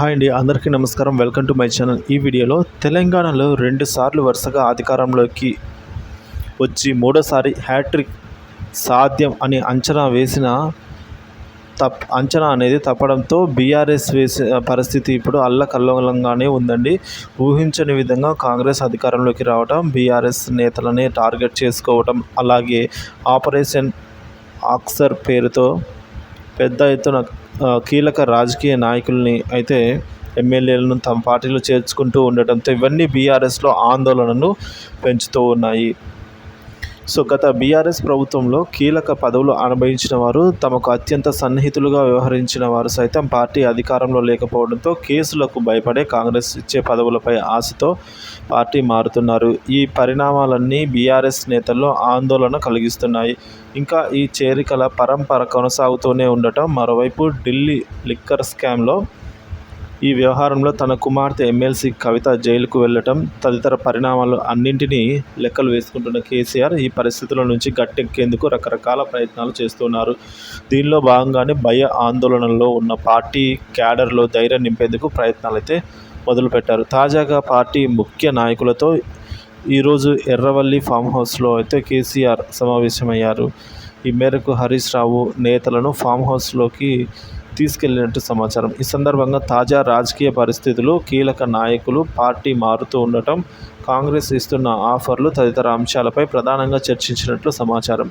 Hi అండి, అందరికీ నమస్కారం. Welcome to my channel. ఈ వీడియోలో తెలంగాణలో 2 సార్లు వరుసగా అధికారంలోకి వచ్చి మూడోసారి హ్యాట్రిక్ సాధ్యం అని అంచనా అనేది తప్పడంతో బీఆర్ఎస్ వేసే పరిస్థితి ఇప్పుడు అల్లకల్లోలంగానే ఉందండి. ఊహించని విధంగా కాంగ్రెస్ అధికారంలోకి రావడం, బీఆర్ఎస్ నేతలని టార్గెట్ చేసుకోవటం, అలాగే ఆపరేషన్ ఆక్సర్ పేరుతో పెద్ద ఎత్తున కీలక రాజకీయ నాయకుల్ని అయితే ఎమ్మెల్యేలను తమ పార్టీలో చేర్చుకుంటూ ఉండటంతో ఇవన్నీ బీఆర్ఎస్లో ఆందోళనను పెంచుతూ ఉన్నాయి. గత బీఆర్ఎస్ ప్రభుత్వంలో కీలక పదవులు అనుభవించిన వారు, తమకు అత్యంత సన్నిహితులుగా వ్యవహరించిన వారు సైతం పార్టీ అధికారంలో లేకపోవడంతో కేసులకు భయపడే కాంగ్రెస్ ఇచ్చే పదవులపై ఆశతో పార్టీ మారుతున్నారు. ఈ పరిణామాలన్నీ బీఆర్ఎస్ నేతల్లో ఆందోళన కలిగిస్తున్నాయి. ఇంకా ఈ చేరికల పరంపర కొనసాగుతూనే ఉండటం, మరోవైపు ఢిల్లీ లిక్కర్ స్కామ్లో ఈ వ్యవహారంలో తన కుమార్తె ఎమ్మెల్సీ కవిత జైలుకు వెళ్లటం తదితర పరిణామాలు అన్నింటినీ లెక్కలు వేసుకుంటున్న కేసీఆర్ ఈ పరిస్థితుల నుంచి గట్టెక్కేందుకు రకరకాల ప్రయత్నాలు చేస్తున్నారు. దీనిలో భాగంగానే భయ ఆందోళనలో ఉన్న పార్టీ క్యాడర్లో ధైర్యం నింపేందుకు ప్రయత్నాలైతే మొదలుపెట్టారు. తాజాగా పార్టీ ముఖ్య నాయకులతో ఈరోజు ఎర్రవల్లి ఫామ్ హౌస్లో అయితే కేసీఆర్ సమావేశమయ్యారు. ఈ మేరకు హరీష్ రావు నేతలను ఫామ్ హౌస్లోకి తీసుకెళ్లినట్టు సమాచారం. ఈ సందర్భంగా తాజా రాజకీయ పరిస్థితులు, కీలక నాయకులు పార్టీ మారుతూ ఉండటం, కాంగ్రెస్ ఇస్తున్న ఆఫర్లు తదితర అంశాలపై ప్రధానంగా చర్చించినట్లు సమాచారం.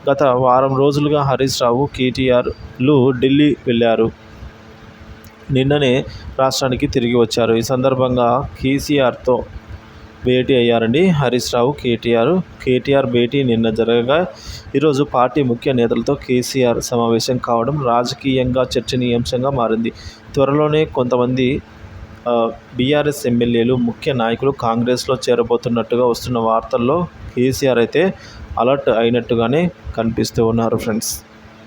గత వారం రోజులుగా హరీష్ రావు, కేటీఆర్లు ఢిల్లీ వెళ్లారు. నిన్ననే రాష్ట్రానికి తిరిగి వచ్చారు. ఈ సందర్భంగా కేసీఆర్తో భేటీ అయ్యారండి హరీష్ రావు, కేటీఆర్ భేటీ నిన్న జరగగా ఈరోజు పార్టీ ముఖ్య నేతలతో కేసీఆర్ సమావేశం కావడం రాజకీయంగా చర్చనీయాంశంగా మారింది. త్వరలోనే కొంతమంది బీఆర్ఎస్ ఎమ్మెల్యేలు, ముఖ్య నాయకులు కాంగ్రెస్లో చేరబోతున్నట్టుగా వస్తున్న వార్తల్లో కేసీఆర్ అయితే అలర్ట్ అయినట్టుగానే కనిపిస్తూ ఉన్నారు ఫ్రెండ్స్.